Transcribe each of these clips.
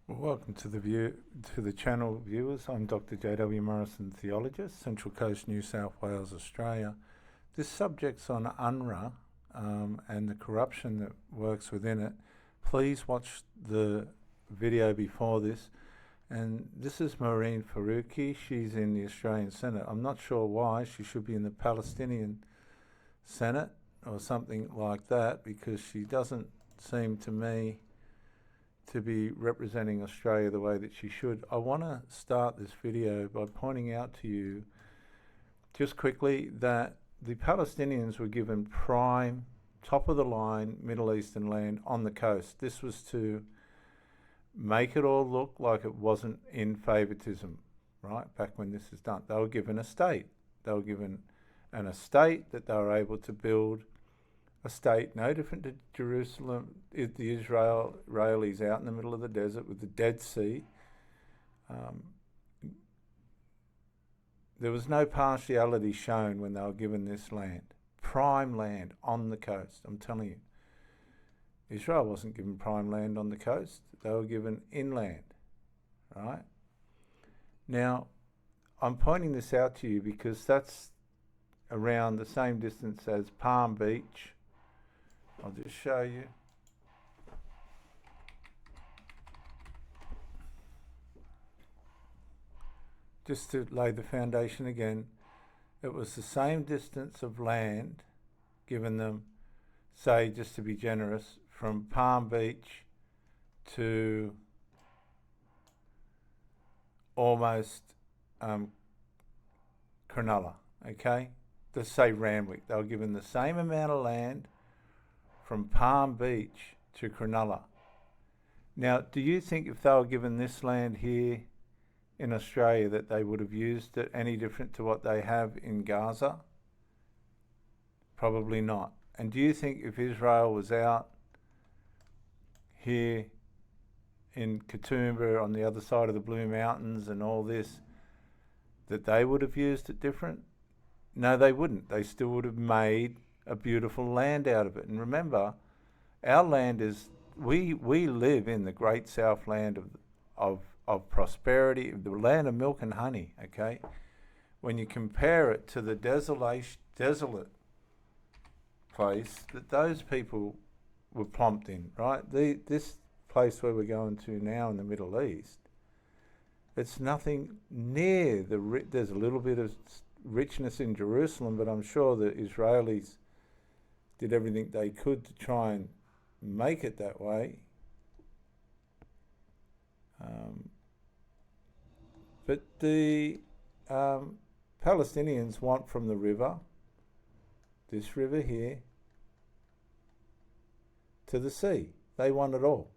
Well, welcome to the channel viewers. I'm Dr. J.W. Morrison, theologist, Central Coast, New South Wales, Australia. This subject's on Unrwa and the corruption that works within it. Please watch the video before this. And this is Maureen Faruqi. She's in the Australian Senate. I'm not sure why. She should be in the Palestinian Senate or something like that, because she doesn't seem to me to be representing Australia the way that she should. I want to start this video by pointing out to you just quickly that the Palestinians were given prime, top of the line Middle Eastern land on the coast. This was to make it all look like it wasn't in favoritism, right? Back when this is done, they were given a state. They were given an estate that they were able to build a state no different to Jerusalem, the Israelis out in the middle of the desert with the Dead Sea. There was no partiality shown when they were given this land, prime land on the coast. I'm telling you, Israel wasn't given prime land on the coast. They were given inland, right? Now, I'm pointing this out to you because that's around the same distance as Palm Beach. I'll just show you. Just to lay the foundation again, it was the same distance of land given them, say, just to be generous, from Palm Beach to almost Cronulla, okay? Let's say Randwick. They were given the same amount of land from Palm Beach to Cronulla. Now, do you think if they were given this land here in Australia that they would have used it any different to what they have in Gaza? Probably not. And do you think if Israel was out here in Katoomba on the other side of the Blue Mountains and all this, that they would have used it different? No, they wouldn't. They still would have made a beautiful land out of it. And remember, our land is, we live in the great Southland of prosperity, the land of milk and honey, okay? When you compare it to the desolate place that those people were plomped in, right? This place where we're going to now in the Middle East, it's nothing near there's a little bit of richness in Jerusalem, but I'm sure the Israelis did everything they could to try and make it that way. But the Palestinians want from the river, this river here, to the sea. They want it all.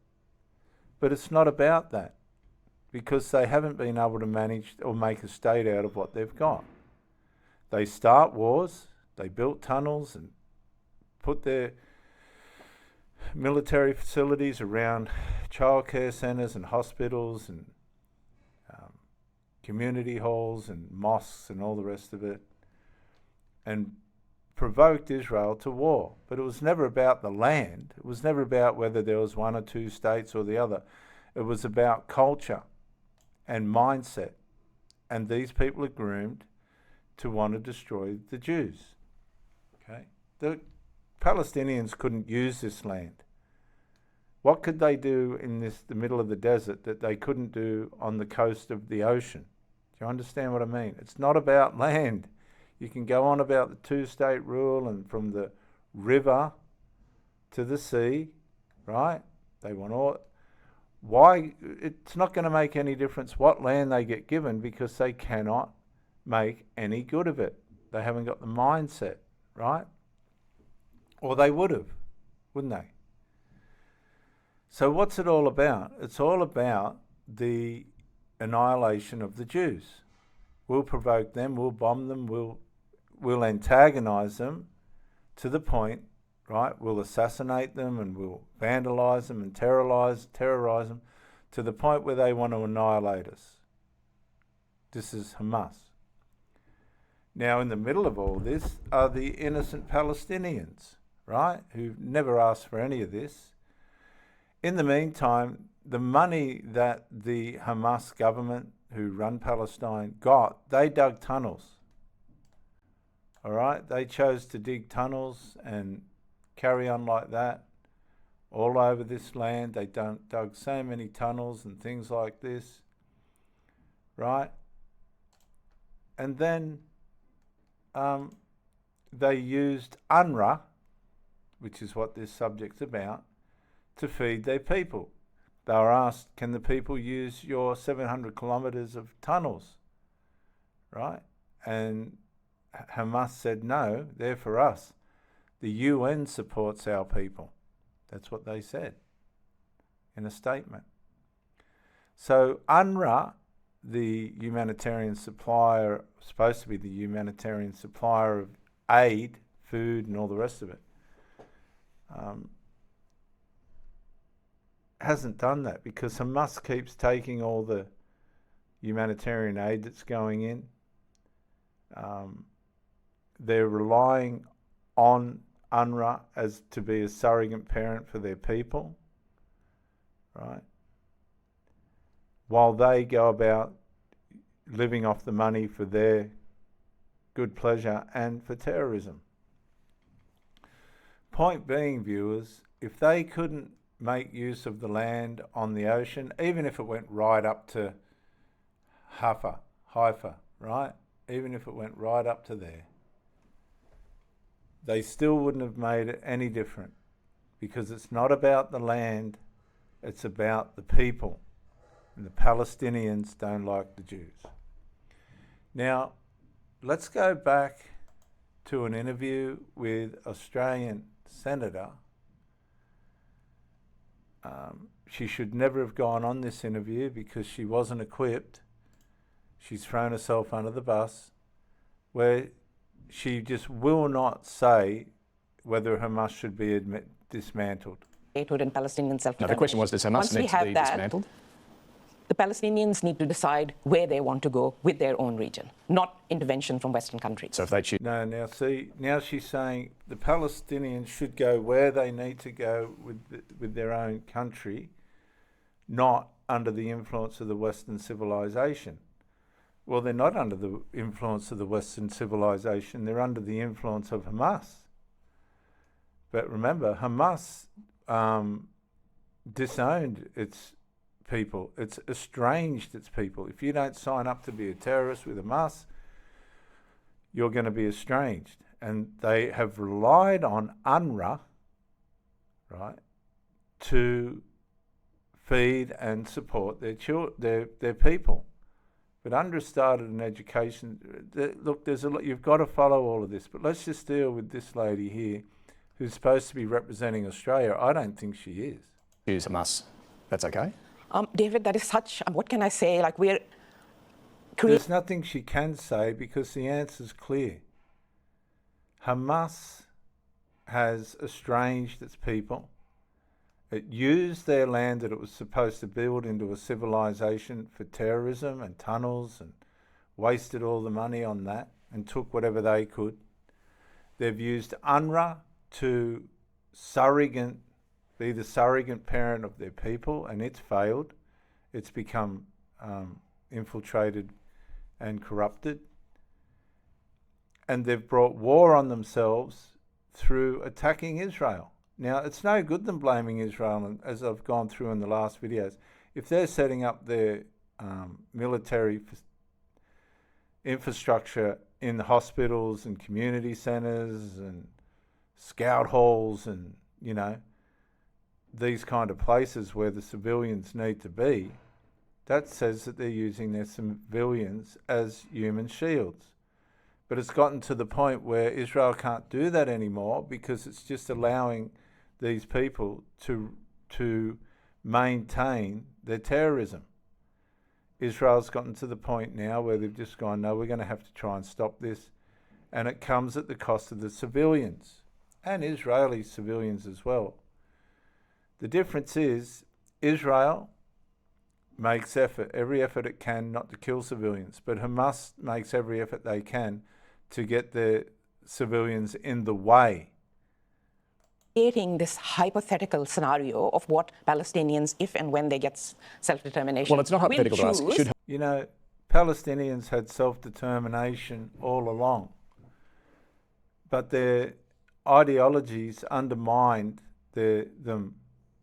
But it's not about that, because they haven't been able to manage or make a state out of what they've got. They start wars, they built tunnels and put their military facilities around childcare centres and hospitals and community halls and mosques and all the rest of it, and provoked Israel to war. But it was never about the land. It was never about whether there was one or two states or the other. It was about culture and mindset. And these people are groomed to want to destroy the Jews. Okay? The Palestinians couldn't use this land. What could they do in the middle of the desert that they couldn't do on the coast of the ocean? Do you understand what I mean? It's not about land. You can go on about the two-state rule and from the river to the sea, right? They want all. Why? It's not going to make any difference what land they get given, because they cannot make any good of it. They haven't got the mindset, right? Or they would have, wouldn't they? So what's it all about? It's all about the annihilation of the Jews. We'll provoke them, we'll bomb them, we'll antagonize them to the point, right? We'll assassinate them and we'll vandalize them and terrorize them to the point where they want to annihilate us. This is Hamas. Now, in the middle of all this are the innocent Palestinians, right? Who've never asked for any of this. In the meantime, the money that the Hamas government, who run Palestine, got, they dug tunnels. All right? They chose to dig tunnels and carry on like that all over this land. They dug so many tunnels and things like this, right? And then they used Unrwa, which is what this subject's about, to feed their people. They were asked, can the people use your 700 kilometres of tunnels, right? And Hamas said, no, they're for us. The UN supports our people. That's what they said in a statement. So Unrwa, the humanitarian supplier, supposed to be the humanitarian supplier of aid, food and all the rest of it, hasn't done that because Hamas keeps taking all the humanitarian aid that's going in. They're relying on Unrwa as to be a surrogate parent for their people, right? While they go about living off the money for their good pleasure and for terrorism. Point being, viewers, if they couldn't make use of the land on the ocean, even if it went right up to Haifa, right? Even if it went right up to there, they still wouldn't have made it any different because it's not about the land, it's about the people. And the Palestinians don't like the Jews. Now, let's go back to an interview with Australian Senator. She should never have gone on this interview because she wasn't equipped. She's thrown herself under the bus, where she just will not say whether Hamas should be dismantled. Statehood and Palestinian self-determination. Now the question was, does Hamas need to be dismantled? The Palestinians need to decide where they want to go with their own region, not intervention from Western countries. So if they choose... No, now see, now she's saying the Palestinians should go where they need to go with their own country, not under the influence of the Western civilization. Well, they're not under the influence of the Western civilization, they're under the influence of Hamas. But remember, Hamas disowned its people. It's estranged its people. If you don't sign up to be a terrorist with Hamas, you're going to be estranged. And they have relied on Unrwa, right, to feed and support their people. But Unrwa started an education. Look, there's a lot. You've got to follow all of this. But let's just deal with this lady here, who's supposed to be representing Australia. I don't think she is. Choose Hamas. That's okay? David, that is such, what can I say, like we're... There's nothing she can say because the answer's clear. Hamas has estranged its people. It used their land that it was supposed to build into a civilization for terrorism and tunnels and wasted all the money on that and took whatever they could. They've used Unrwa to be the surrogate parent of their people, and it's failed. It's become infiltrated and corrupted. And they've brought war on themselves through attacking Israel. Now, it's no good them blaming Israel, and as I've gone through in the last videos, if they're setting up their military infrastructure in the hospitals and community centres and scout halls and, you know, these kind of places where the civilians need to be, that says that they're using their civilians as human shields. But it's gotten to the point where Israel can't do that anymore because it's just allowing these people to maintain their terrorism. Israel's gotten to the point now where they've just gone, no, we're going to have to try and stop this. And it comes at the cost of the civilians and Israeli civilians as well. The difference is Israel makes every effort it can not to kill civilians, but Hamas makes every effort they can to get their civilians in the way. Creating this hypothetical scenario of what Palestinians, if and when they get self-determination, well, it's not hypothetical to ask. Should you know, Palestinians had self-determination all along, but their ideologies undermined them.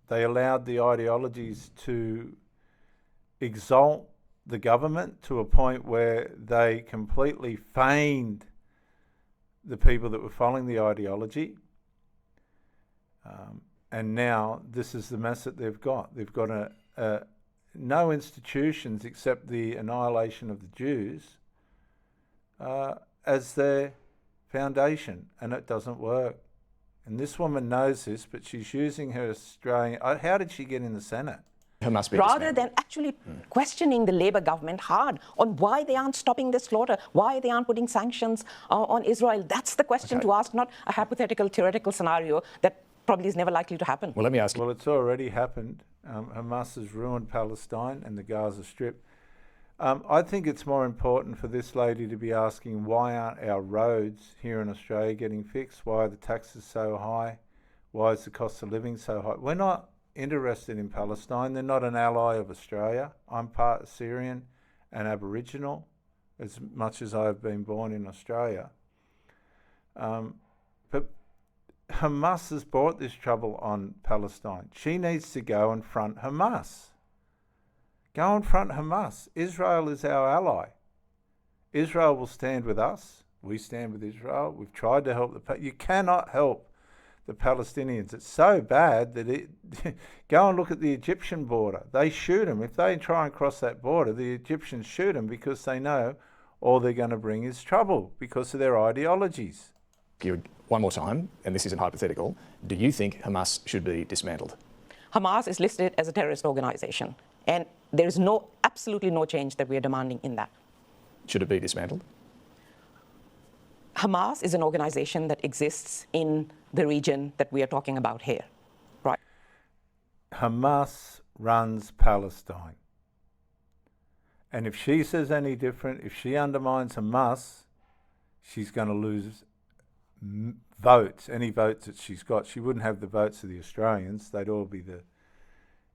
They allowed the ideologies to exalt the government to a point where they completely feigned the people that were following the ideology. And now this is the mess that they've got. They've got no institutions except the annihilation of the Jews as their foundation, and it doesn't work. And this woman knows this, but she's using her Australian... How did she get in the Senate? Must be rather than actually questioning the Labour government hard on why they aren't stopping this slaughter, why they aren't putting sanctions on Israel. That's the question to ask, not a hypothetical, theoretical scenario that probably is never likely to happen. Well, let me ask you. Well, it's already happened. Hamas has ruined Palestine and the Gaza Strip. I think it's more important for this lady to be asking, why aren't our roads here in Australia getting fixed? Why are the taxes so high? Why is the cost of living so high? We're not interested in Palestine. They're not an ally of Australia. I'm part Syrian and Aboriginal, as much as I've been born in Australia. But Hamas has brought this trouble on Palestine. She needs to go and front Hamas. Go and front Hamas. Israel is our ally. Israel will stand with us. We stand with Israel. We've tried to help you cannot help the Palestinians. It's so bad that go and look at the Egyptian border. They shoot them. If they try and cross that border, the Egyptians shoot them because they know all they're going to bring is trouble because of their ideologies. One more time, and this isn't hypothetical, do you think Hamas should be dismantled? Hamas is listed as a terrorist organization, and there is absolutely no change that we are demanding in that. Should it be dismantled? Hamas is an organization that exists in the region that we are talking about here, right? Hamas runs Palestine. And if she says any different, if she undermines Hamas, she's going to lose votes, any votes that she's got. She wouldn't have the votes of the Australians. They'd all be the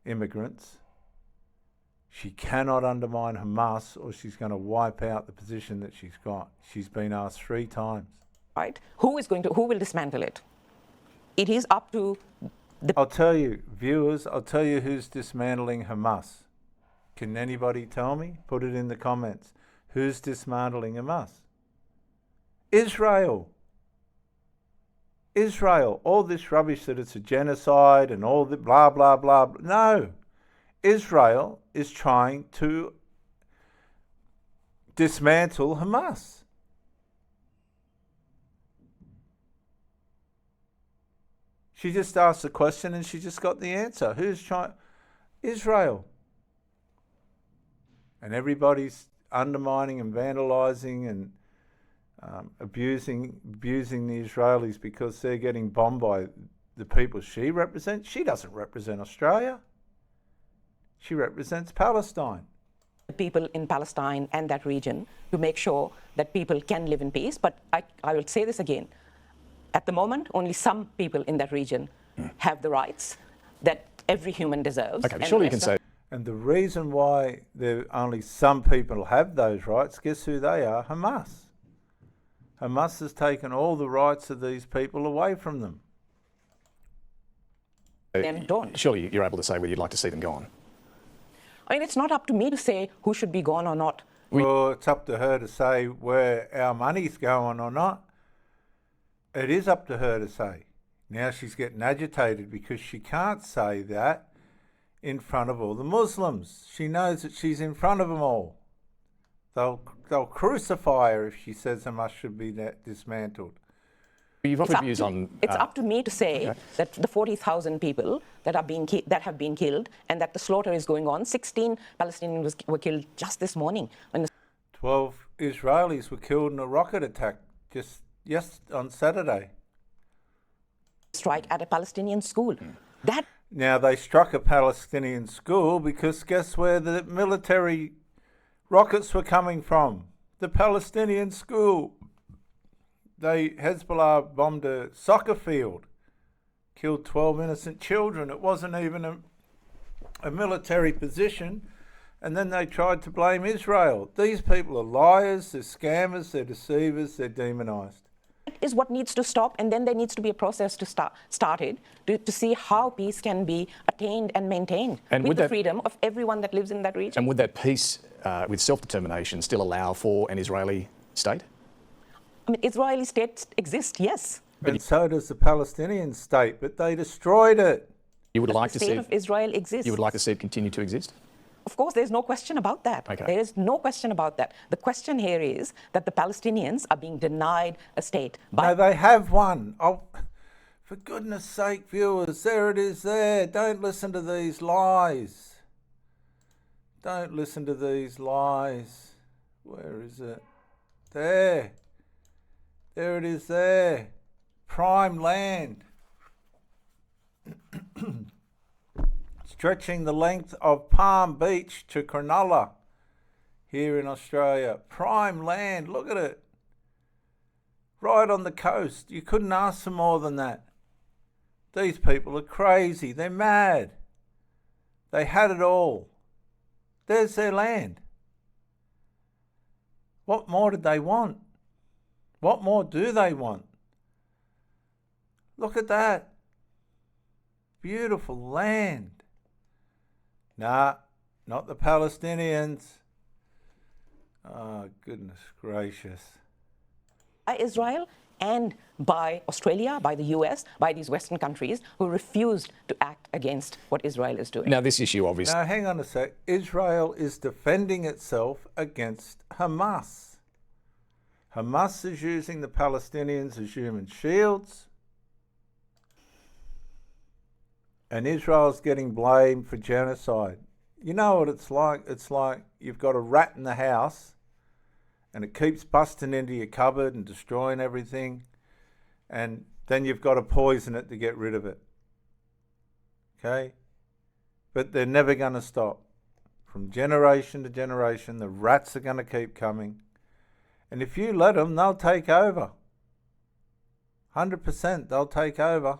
immigrants. She cannot undermine Hamas or she's going to wipe out the position that she's got. She's been asked 3 times. Right? Who will dismantle it? It is up to the... I'll tell you, viewers, I'll tell you who's dismantling Hamas. Can anybody tell me? Put it in the comments. Who's dismantling Hamas? Israel. Israel. All this rubbish that it's a genocide and all the blah, blah, blah. No. Israel is trying to dismantle Hamas. She just asked the question and she just got the answer. Who's trying? Israel. And everybody's undermining and vandalising and abusing the Israelis because they're getting bombed by the people she represents. She doesn't represent Australia. She represents Palestine. People in Palestine and that region to make sure that people can live in peace. But I will say this again. At the moment, only some people in that region have the rights that every human deserves. Okay, surely you can say... And the reason why only some people have those rights, guess who they are? Hamas. Hamas has taken all the rights of these people away from them. Surely you're able to say whether you'd like to see them gone. I mean, it's not up to me to say who should be gone or not. Well, it's up to her to say where our money's going or not. It is up to her to say. Now she's getting agitated because she can't say that in front of all the Muslims. She knows that she's in front of them all. They'll crucify her if she says Hamas should be dismantled. You've offered views on... It's up to me to say that the 40,000 people that have been killed and that the slaughter is going on. 16 Palestinians were killed just this morning. 12 Israelis were killed in a rocket attack just on Saturday. Strike at a Palestinian school. Now they struck a Palestinian school because guess where the military rockets were coming from? The Palestinian school. Hezbollah bombed a soccer field killed 12 innocent children. It wasn't even a military position. And then they tried to blame Israel. These people are liars, they're scammers, they're deceivers, they're demonised. Is what needs to stop, and then there needs to be a process to started to see how peace can be attained and maintained And with the freedom of everyone that lives in that region. And would that peace with self-determination still allow for an Israeli state? I mean, Israeli state exists, yes. And so does the Palestinian state, but they destroyed it. You would like The to state see of Israel exists. You would like to see it continue to exist? Of course, there's no question about that. Okay. There is no question about that. The question here is that the Palestinians are being denied a state. No, they have one. Oh, for goodness sake, viewers, there it is there. Don't listen to these lies. Don't listen to these lies. Where is it? There. There it is there. Prime land. Stretching the length of Palm Beach to Cronulla here in Australia. Prime land, look at it. Right on the coast. You couldn't ask for more than that. These people are crazy. They're mad. They had it all. There's their land. What more did they want? What more do they want? Look at that. Beautiful land. Nah, not the Palestinians. Oh, goodness gracious. By Israel and by Australia, by the US, by these Western countries who refused to act against what Israel is doing. Now, this issue obviously... Now, hang on a sec. Israel is defending itself against Hamas. Hamas is using the Palestinians as human shields. And Israel's getting blamed for genocide. You know what it's like? It's like you've got a rat in the house and it keeps busting into your cupboard and destroying everything. And then you've got to poison it to get rid of it. Okay? But they're never going to stop. From generation to generation, the rats are going to keep coming. And if you let them, they'll take over. 100% they'll take over.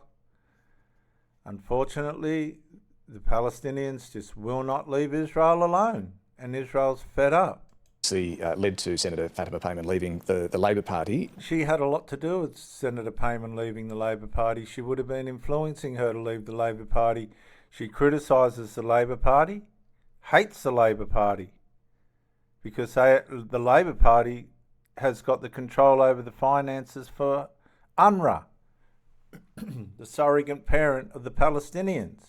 Unfortunately, the Palestinians just will not leave Israel alone, and Israel's fed up. Led to Senator Fatima Payman leaving the Labor Party. She had a lot to do with Senator Payman leaving the Labor Party. She would have been influencing her to leave the Labor Party. She criticises the Labor Party, hates the Labor Party, because the Labor Party has got the control over the finances for Unrwa, the surrogate parent of the Palestinians.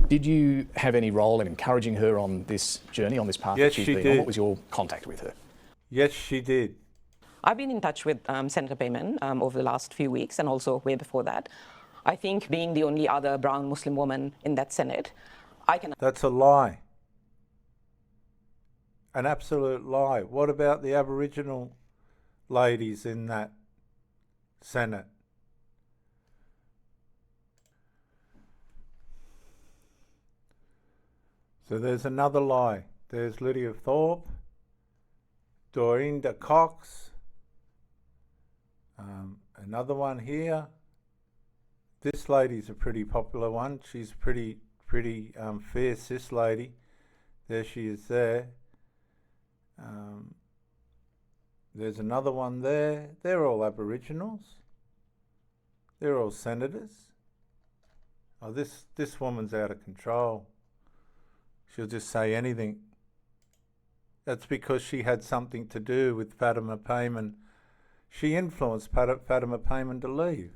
Did you have any role in encouraging her on this journey, on this path Yes, that she's she been did. on? What was your contact with her? Yes, she did. I've been in touch with Senator Payman over the last few weeks and also way before that. I think being the only other brown Muslim woman in that Senate, I can... That's a lie. An absolute lie. What about the Aboriginal ladies in that Senate? So there's another lie. There's Lydia Thorpe, Dorinda Cox, another one here. This lady's a pretty popular one. She's pretty fierce, this lady. There she is there. There's another one there. They're all Aboriginals. They're all senators. Oh, this woman's out of control. She'll just say anything. That's because she had something to do with Fatima Payman. She influenced Fatima Payman to leave.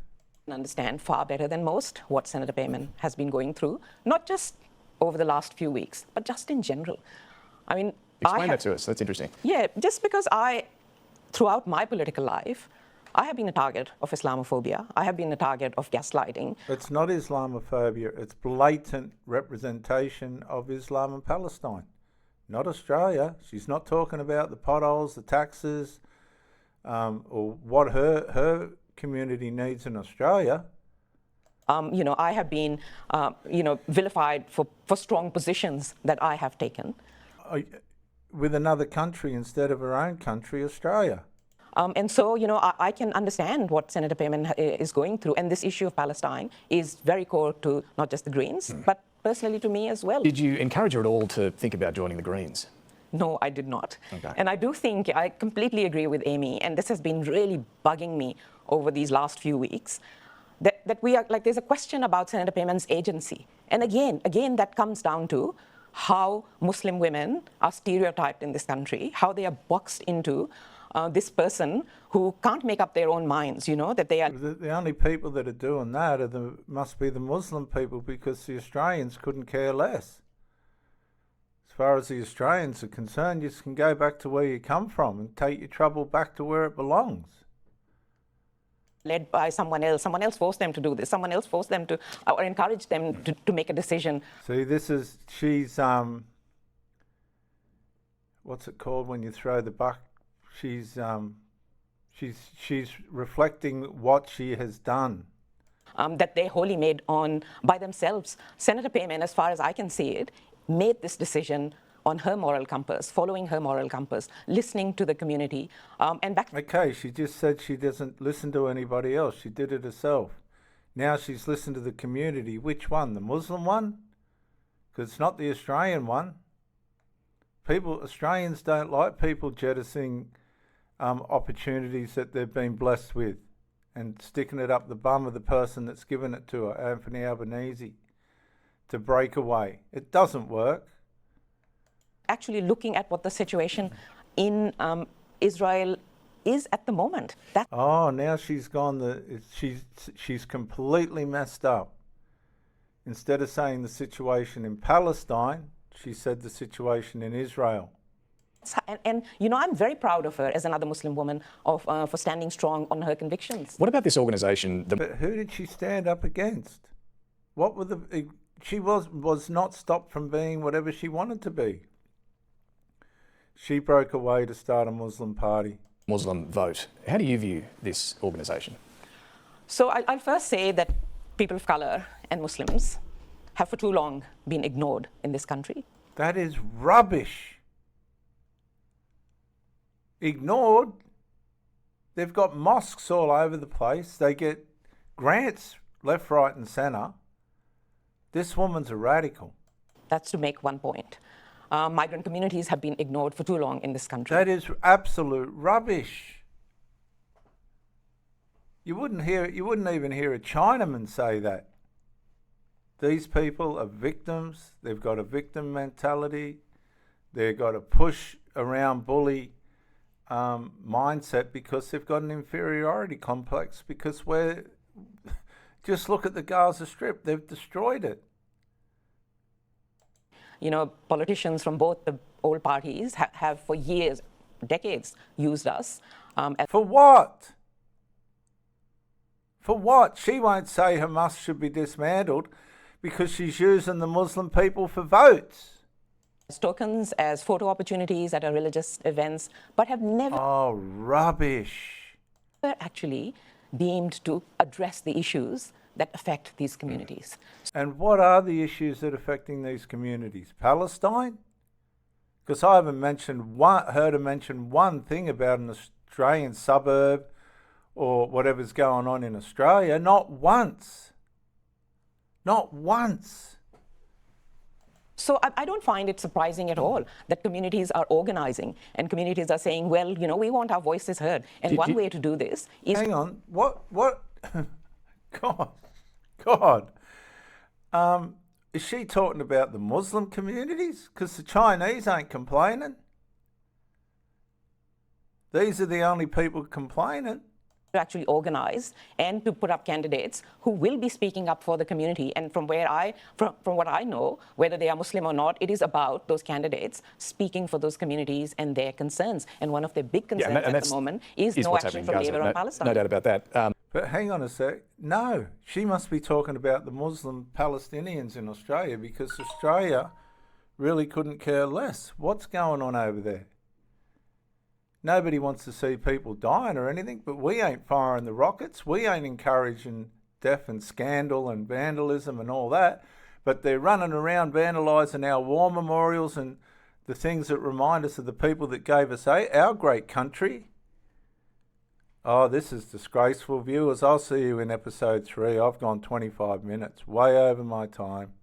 Understand far better than most what Senator Payman has been going through, not just over the last few weeks, but just in general. I mean, Explain that to us. That's interesting. Yeah, just because throughout my political life, I have been a target of Islamophobia. I have been a target of gaslighting. It's not Islamophobia. It's blatant representation of Islam in Palestine, not Australia. She's not talking about the potholes, the taxes, or what her community needs in Australia. I have been, vilified for strong positions that I have taken. With another country instead of her own country, Australia. And so, I can understand what Senator Payman is going through. And this issue of Palestine is very core to not just the Greens, but personally to me as well. Did you encourage her at all to think about joining the Greens? No, I did not. Okay. And I do think, I completely agree with Amy, and this has been really bugging me over these last few weeks, that we are, like, there's a question about Senator Payman's agency. And again, that comes down to how Muslim women are stereotyped in this country, how they are boxed into this person who can't make up their own minds, that they are... The only people that are doing that must be the Muslim people, because the Australians couldn't care less. As far as the Australians are concerned, you can go back to where you come from and take your trouble back to where it belongs. Led by someone else forced them to do this, someone else forced them to, or encouraged them to make a decision. See, she's, what's it called when you throw the buck? She's reflecting what she has done. That they wholly made on by themselves. Senator Payman, as far as I can see it, made this decision on her moral compass, following her moral compass, listening to the community. Okay, she just said she doesn't listen to anybody else. She did it herself. Now she's listened to the community. Which one? The Muslim one? Because it's not the Australian one. Australians don't like people jettisoning opportunities that they've been blessed with and sticking it up the bum of the person that's given it to her, Anthony Albanese, to break away. It doesn't work. Actually looking at what the situation in Israel is at the moment. Now she's gone, she's completely messed up. Instead of saying the situation in Palestine, she said the situation in Israel. And I'm very proud of her as another Muslim woman for standing strong on her convictions. What about this organisation? But who did she stand up against? She was not stopped from being whatever she wanted to be. She broke away to start a Muslim party. Muslim vote. How do you view this organisation? So I'll first say that people of colour and Muslims have for too long been ignored in this country. That is rubbish. Ignored? They've got mosques all over the place. They get grants left, right and centre. This woman's a radical. That's to make one point. Migrant communities have been ignored for too long in this country. That is absolute rubbish. You wouldn't even hear a Chinaman say that. These people are victims. They've got a victim mentality. They've got a push around bully mindset because they've got an inferiority complex, because just look at the Gaza Strip. They've destroyed it. Politicians from both the old parties have for years, decades, used us. For what? For what? She won't say Hamas should be dismantled because she's using the Muslim people for votes. As tokens, as photo opportunities at our religious events, but have never... Oh, rubbish. ...actually deemed to address the issues that affect these communities. And what are the issues that are affecting these communities? Palestine? Because I haven't heard her mention one thing about an Australian suburb or whatever's going on in Australia. Not once. Not once. So I don't find it surprising at all that communities are organising and communities are saying, well, we want our voices heard. And one way to do this is... Hang on. What? God. Is she talking about the Muslim communities? Because the Chinese ain't complaining. These are the only people complaining. To actually organise and to put up candidates who will be speaking up for the community. And from what I know, whether they are Muslim or not, it is about those candidates speaking for those communities and their concerns. And one of their big concerns at the moment is no action from Labour on Palestine. No doubt about that. But hang on a sec. No, she must be talking about the Muslim Palestinians in Australia, because Australia really couldn't care less. What's going on over there? Nobody wants to see people dying or anything, but we ain't firing the rockets. We ain't encouraging death and scandal and vandalism and all that. But they're running around vandalising our war memorials and the things that remind us of the people that gave us our great country. Oh, this is disgraceful, viewers. I'll see you in episode 3. I've gone 25 minutes, way over my time.